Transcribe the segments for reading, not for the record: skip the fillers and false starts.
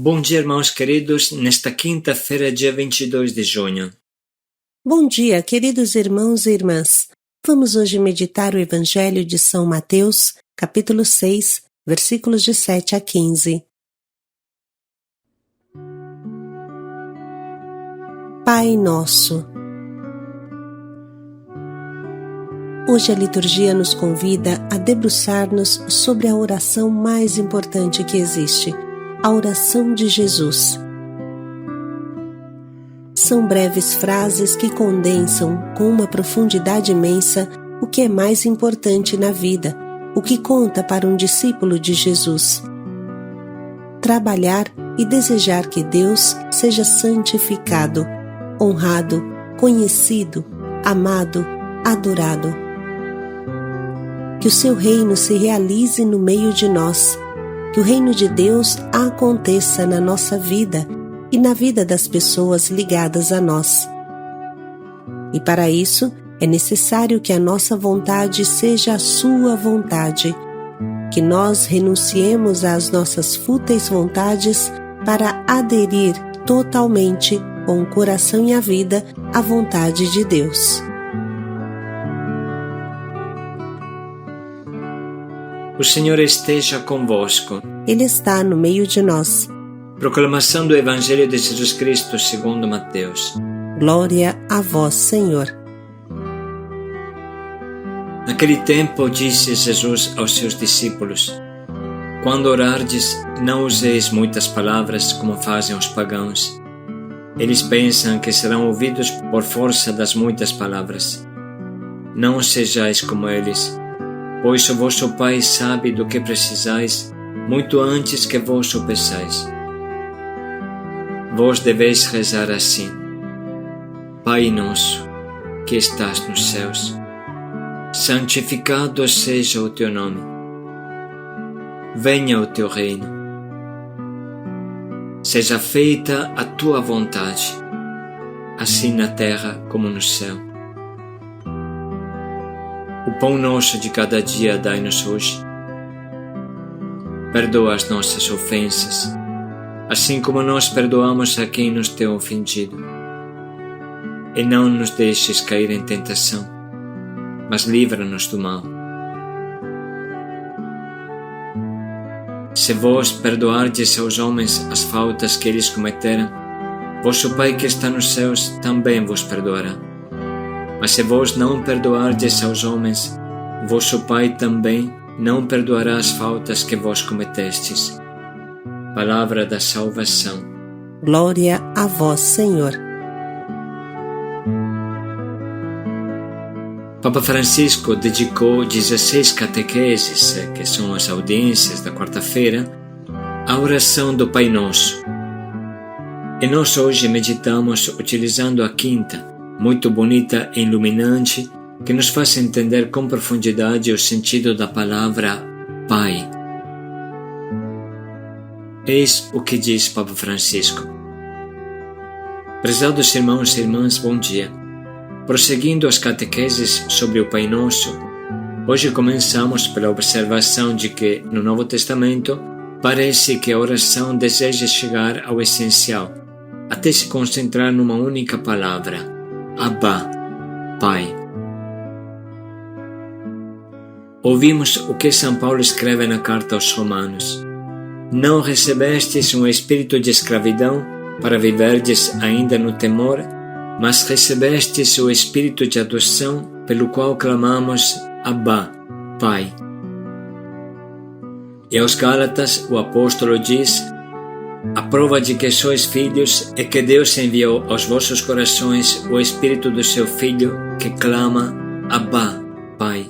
Bom dia, irmãos queridos, nesta quinta-feira, dia 22 de junho. Bom dia, queridos irmãos e irmãs. Vamos hoje meditar o Evangelho de São Mateus, capítulo 6, versículos de 7 a 15. Pai Nosso. Hoje a liturgia nos convida a debruçar-nos sobre a oração mais importante que existe, a oração de Jesus. São breves frases que condensam com uma profundidade imensa o que é mais importante na vida, o que conta para um discípulo de Jesus. Trabalhar e desejar que Deus seja santificado, honrado, conhecido, amado, adorado. Que o seu reino se realize no meio de nós, que o reino de Deus aconteça na nossa vida e na vida das pessoas ligadas a nós. E para isso, é necessário que a nossa vontade seja a sua vontade, que nós renunciemos às nossas fúteis vontades para aderir totalmente, com o coração e a vida, à vontade de Deus. O Senhor esteja convosco. Ele está no meio de nós. Proclamação do Evangelho de Jesus Cristo segundo Mateus. Glória a vós, Senhor. Naquele tempo disse Jesus aos seus discípulos: Quando orardes, não useis muitas palavras como fazem os pagãos. Eles pensam que serão ouvidos por força das muitas palavras. Não sejais como eles, pois o vosso Pai sabe do que precisais muito antes que vos o peçais. Vós deveis rezar assim: Pai nosso, que estás nos céus, santificado seja o teu nome. Venha o teu reino. Seja feita a tua vontade, assim na terra como no céu. O pão nosso de cada dia dai-nos hoje. Perdoa as nossas ofensas, assim como nós perdoamos a quem nos tem ofendido. E não nos deixes cair em tentação, mas livra-nos do mal. Se vós perdoardes aos homens as faltas que eles cometeram, vosso Pai que está nos céus também vos perdoará. Mas se vós não perdoardes aos homens, vosso Pai também não perdoará as faltas que vós cometestes. Palavra da salvação. Glória a vós, Senhor. Papa Francisco dedicou 16 catequeses, que são as audiências da quarta-feira, à oração do Pai Nosso. E nós hoje meditamos utilizando a quinta, muito bonita e iluminante, que nos faz entender com profundidade o sentido da palavra Pai. Eis o que diz Papa Francisco. Prezados irmãos e irmãs, bom dia. Prosseguindo as catequeses sobre o Pai Nosso, hoje começamos pela observação de que, no Novo Testamento, parece que a oração deseja chegar ao essencial, até se concentrar numa única palavra: Abba, Pai. Ouvimos o que São Paulo escreve na carta aos Romanos: Não recebestes um espírito de escravidão para viverdes ainda no temor, mas recebestes o espírito de adoção, pelo qual clamamos Abba, Pai. E aos Gálatas o apóstolo diz: A prova de que sois filhos é que Deus enviou aos vossos corações o espírito do seu Filho, que clama Abba, Pai.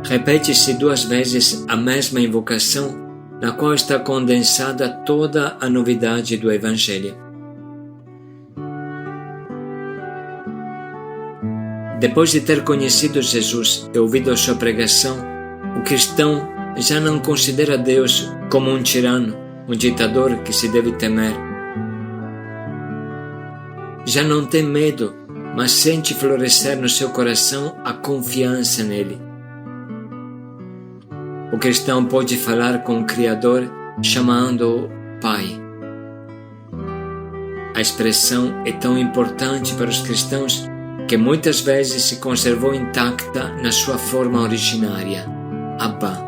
Repete-se 2 vezes a mesma invocação, na qual está condensada toda a novidade do Evangelho. Depois de ter conhecido Jesus e ouvido a sua pregação, o cristão já não considera Deus como um tirano, um ditador que se deve temer. Já não tem medo, mas sente florescer no seu coração a confiança nele. o cristão pode falar com o Criador chamando-o Pai. A expressão é tão importante para os cristãos que muitas vezes se conservou intacta na sua forma originária, Abba.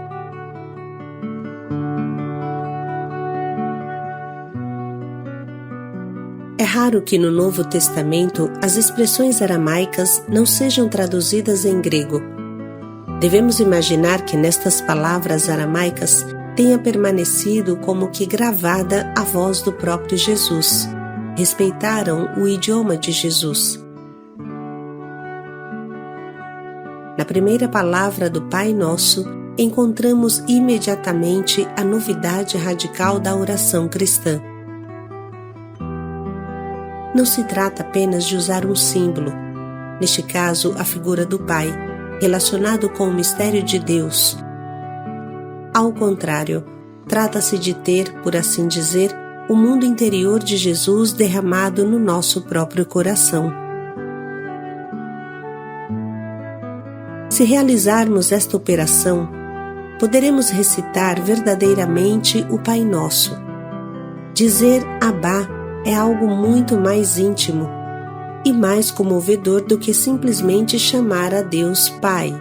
É raro que no Novo Testamento as expressões aramaicas não sejam traduzidas em grego. Devemos imaginar que nestas palavras aramaicas tenha permanecido como que gravada a voz do próprio Jesus. Respeitaram o idioma de Jesus. Na primeira palavra do Pai Nosso, encontramos imediatamente a novidade radical da oração cristã. Não se trata apenas de usar um símbolo, neste caso a figura do Pai, relacionado com o mistério de Deus. Ao contrário, trata-se de ter, por assim dizer, o mundo interior de Jesus derramado no nosso próprio coração. Se realizarmos esta operação, poderemos recitar verdadeiramente o Pai Nosso. Dizer Abba é algo muito mais íntimo e mais comovedor do que simplesmente chamar a Deus Pai.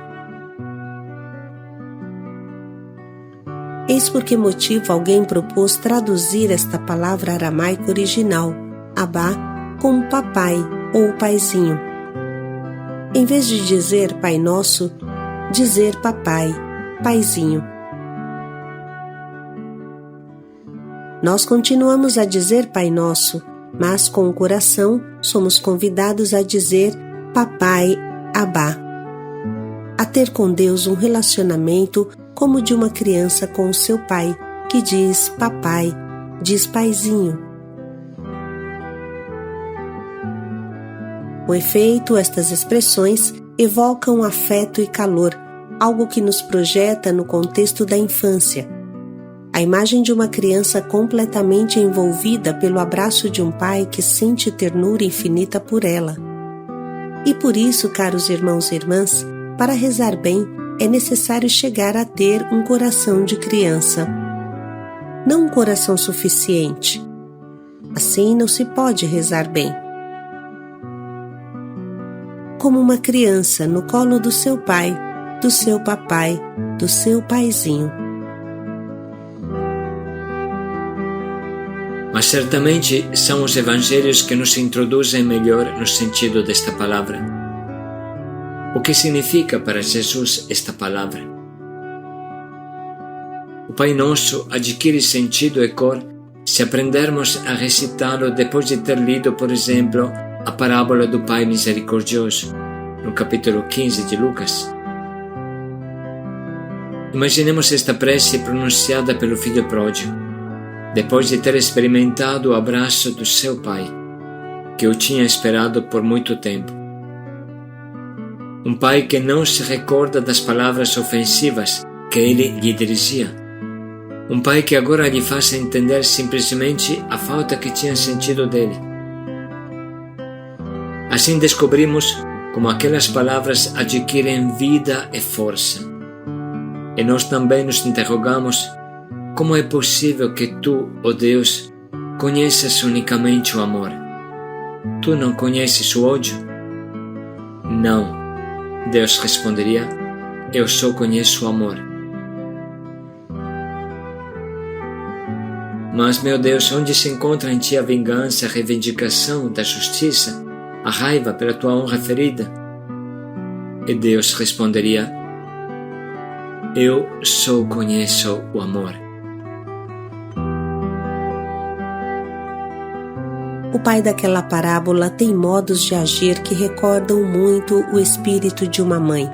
Eis por que motivo alguém propôs traduzir esta palavra aramaica original, Abba, como papai ou paizinho. Em vez de dizer Pai Nosso, dizer papai, paizinho. Nós continuamos a dizer Pai Nosso, mas com o coração somos convidados a dizer papai, Abba. A ter com Deus um relacionamento como de uma criança com o seu pai, que diz papai, diz paizinho. Com efeito, estas expressões evocam afeto e calor, algo que nos projeta no contexto da infância. A imagem de uma criança completamente envolvida pelo abraço de um pai que sente ternura infinita por ela. E por isso, caros irmãos e irmãs, para rezar bem, é necessário chegar a ter um coração de criança. Não um coração suficiente. Assim não se pode rezar bem. Como uma criança no colo do seu pai, do seu papai, do seu paizinho. Mas certamente são os evangelhos que nos introduzem melhor no sentido desta palavra. O que significa para Jesus esta palavra? O Pai Nosso adquire sentido e cor se aprendermos a recitá-lo depois de ter lido, por exemplo, a parábola do Pai Misericordioso, no capítulo 15 de Lucas. Imaginemos esta prece pronunciada pelo filho pródigo, depois de ter experimentado o abraço do seu pai, que o tinha esperado por muito tempo. Um pai que não se recorda das palavras ofensivas que ele lhe dirigia. Um pai que agora lhe faz entender simplesmente a falta que tinha sentido dele. Assim descobrimos como aquelas palavras adquirem vida e força. E nós também nos interrogamos como é possível que tu, ó Deus, conheças unicamente o amor. Tu não conheces o ódio? Não, Deus responderia, eu só conheço o amor. Mas, meu Deus, onde se encontra em ti a vingança, a reivindicação da justiça, a raiva pela tua honra ferida? E Deus responderia, eu só conheço o amor. O pai daquela parábola tem modos de agir que recordam muito o espírito de uma mãe.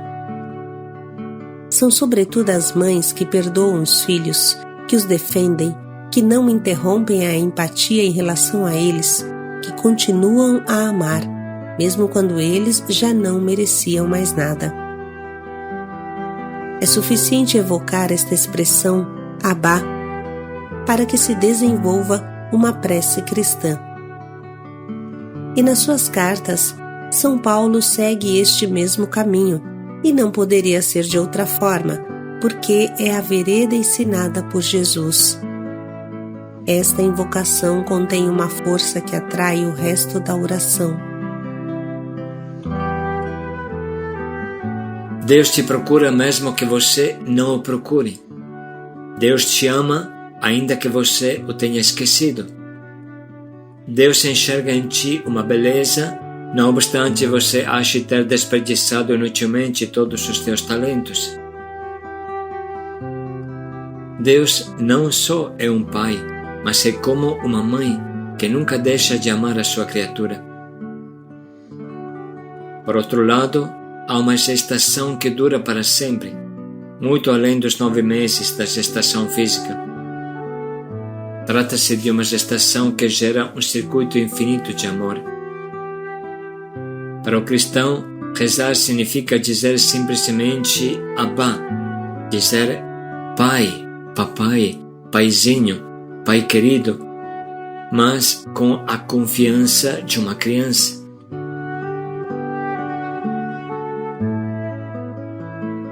São sobretudo as mães que perdoam os filhos, que os defendem, que não interrompem a empatia em relação a eles, que continuam a amar, mesmo quando eles já não mereciam mais nada. É suficiente evocar esta expressão, Abba, para que se desenvolva uma prece cristã. E nas suas cartas, São Paulo segue este mesmo caminho, e não poderia ser de outra forma, porque é a vereda ensinada por Jesus. Esta invocação contém uma força que atrai o resto da oração. Deus te procura mesmo que você não o procure. Deus te ama ainda que você o tenha esquecido. Deus enxerga em ti uma beleza, não obstante você ache ter desperdiçado inutilmente todos os teus talentos. Deus não só é um pai, mas é como uma mãe que nunca deixa de amar a sua criatura. Por outro lado, há uma gestação que dura para sempre, muito além dos 9 meses da gestação física. Trata-se de uma gestação que gera um circuito infinito de amor. Para o cristão, rezar significa dizer simplesmente Abba, dizer Pai, Papai, Paizinho, Pai querido, mas com a confiança de uma criança.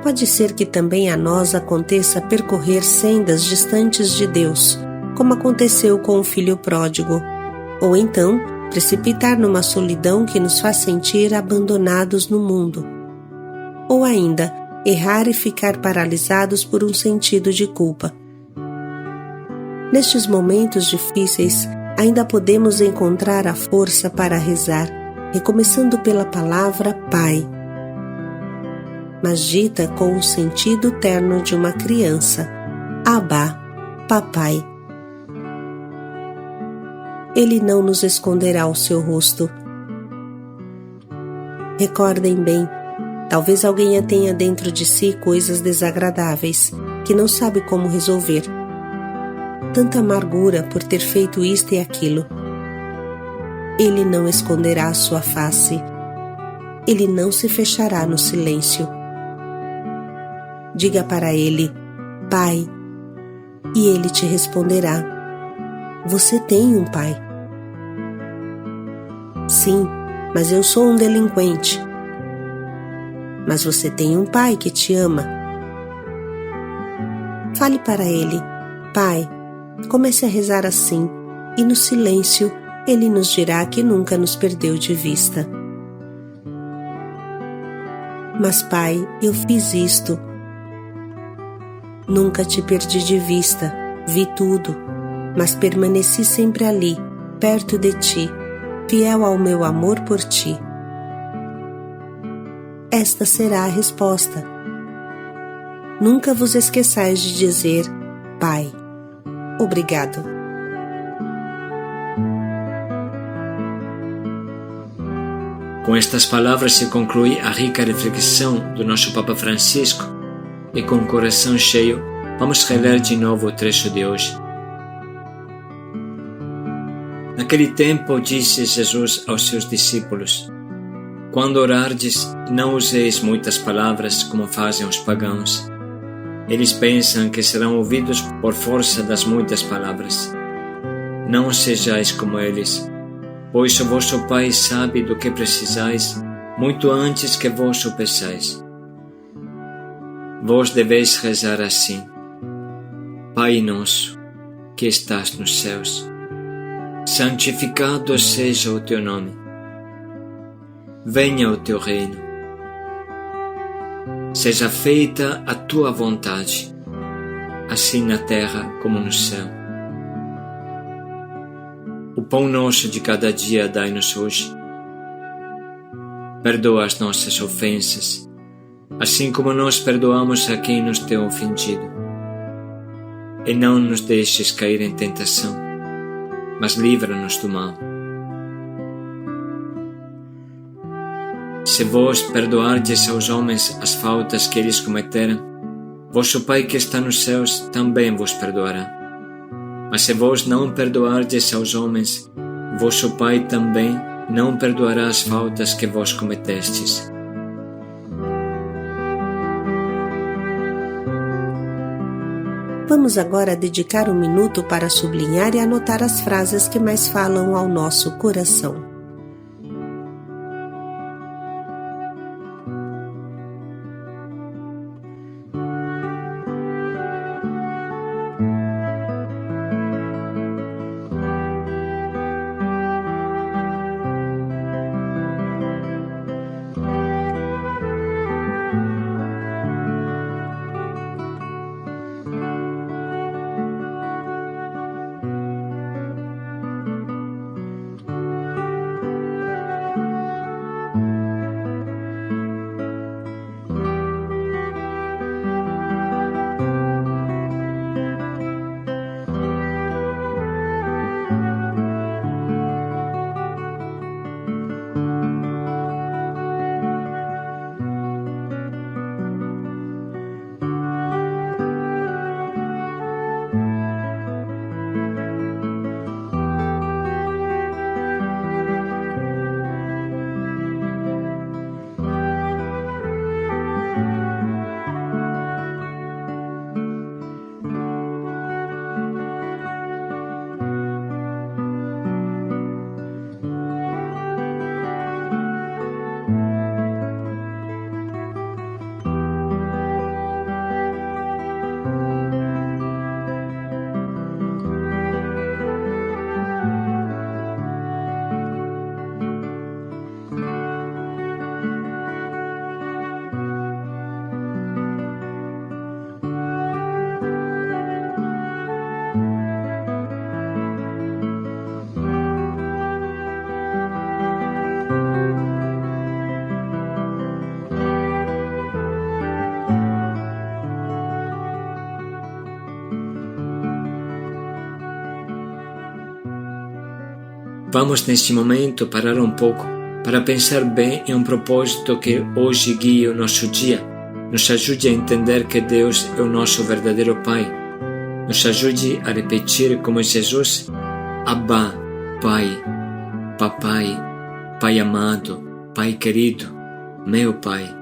Pode ser que também a nós aconteça percorrer sendas distantes de Deus, como aconteceu com o filho pródigo, ou então precipitar numa solidão que nos faz sentir abandonados no mundo, ou ainda errar e ficar paralisados por um sentido de culpa. Nestes momentos difíceis, ainda podemos encontrar a força para rezar, recomeçando pela palavra Pai, mas dita com o sentido terno de uma criança, Abba, Papai. Ele não nos esconderá o seu rosto. Recordem bem, talvez alguém tenha dentro de si coisas desagradáveis, que não sabe como resolver. Tanta amargura por ter feito isto e aquilo. Ele não esconderá a sua face. Ele não se fechará no silêncio. Diga para ele, Pai, e ele te responderá, você tem um pai. Sim, mas eu sou um delinquente. Mas você tem um pai que te ama. Fale para ele, Pai, comece a rezar assim, e no silêncio ele nos dirá que nunca nos perdeu de vista. Mas Pai, eu fiz isto. Nunca te perdi de vista, vi tudo, mas permaneci sempre ali, perto de ti, fiel ao meu amor por ti. Esta será a resposta. Nunca vos esqueçais de dizer, Pai, obrigado. Com estas palavras se conclui a rica reflexão do nosso Papa Francisco, e com o coração cheio, vamos reler de novo o trecho de hoje. Naquele tempo disse Jesus aos seus discípulos, quando orardes, não useis muitas palavras como fazem os pagãos. Eles pensam que serão ouvidos por força das muitas palavras. Não sejais como eles, pois o vosso Pai sabe do que precisais, muito antes que vós o peçais. Vós deveis rezar assim, Pai nosso, que estás nos céus, santificado seja o teu nome. Venha o teu reino. Seja feita a tua vontade, assim na terra como no céu. O pão nosso de cada dia dai-nos hoje. Perdoa as nossas ofensas, assim como nós perdoamos a quem nos tem ofendido. E não nos deixes cair em tentação, mas livra-nos do mal. Se vós perdoardes aos homens as faltas que eles cometeram, vosso Pai que está nos céus também vos perdoará. Mas se vós não perdoardes aos homens, vosso Pai também não perdoará as faltas que vós cometestes. Vamos agora dedicar um minuto para sublinhar e anotar as frases que mais falam ao nosso coração. Vamos neste momento parar um pouco para pensar bem em um propósito que hoje guia o nosso dia, nos ajude a entender que Deus é o nosso verdadeiro Pai, nos ajude a repetir como Jesus: Abba, Pai, Papai, Pai amado, Pai querido, meu Pai.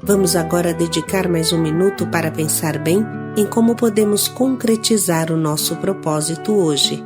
Vamos agora dedicar mais um minuto para pensar bem em como podemos concretizar o nosso propósito hoje.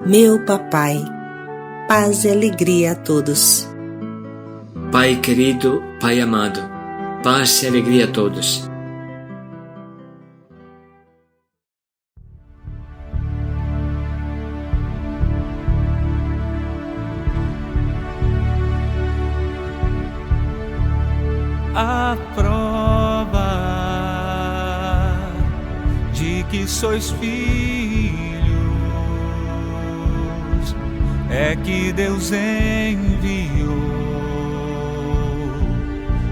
Meu Papai, paz e alegria a todos. Pai querido, Pai amado, paz e alegria a todos. A prova de que sois filhos é que Deus enviou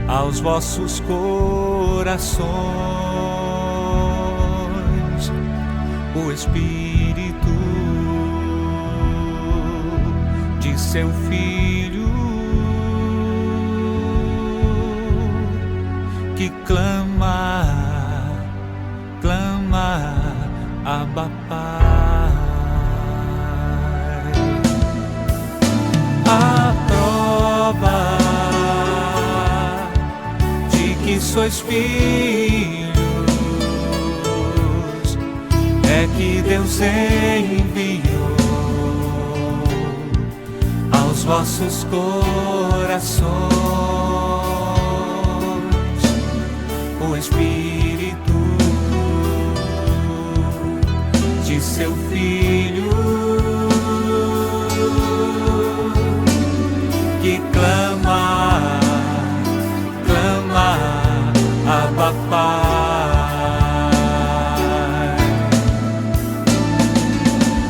aos vossos corações o Espírito de seu Filho, que clama, Abba, Pai. A prova de que sois filhos é que Deus enviou aos vossos corações o Espírito de seu Filho, que clama, Abba, Pai.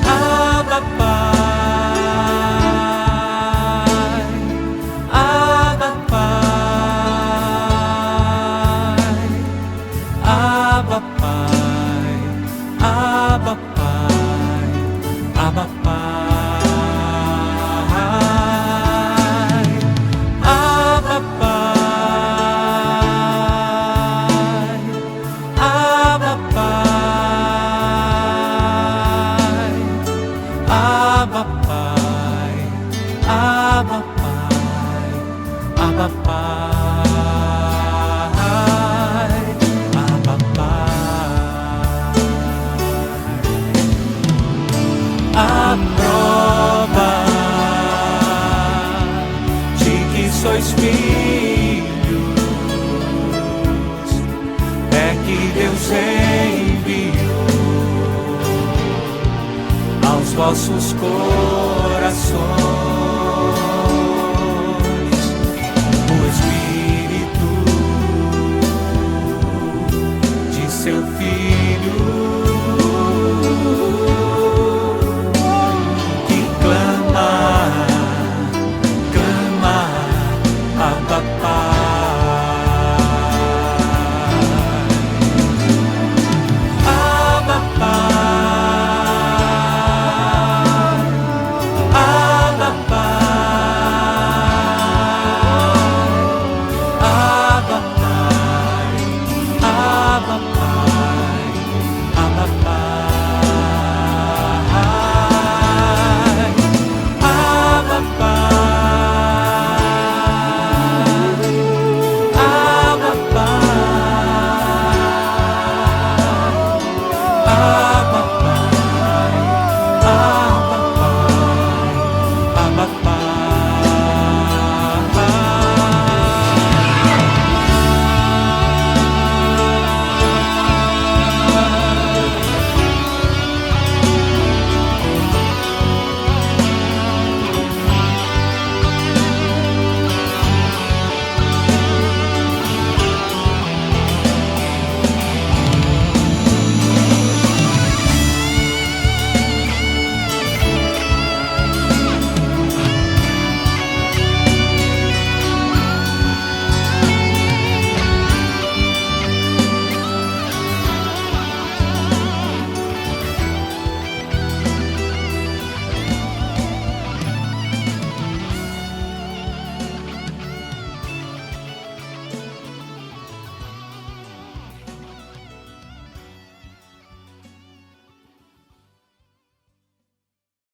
Abba, Pai. Abba, Pai. Abba Pai, Abba Pai. A prova de que sois filhos é que Deus enviou aos vossos corações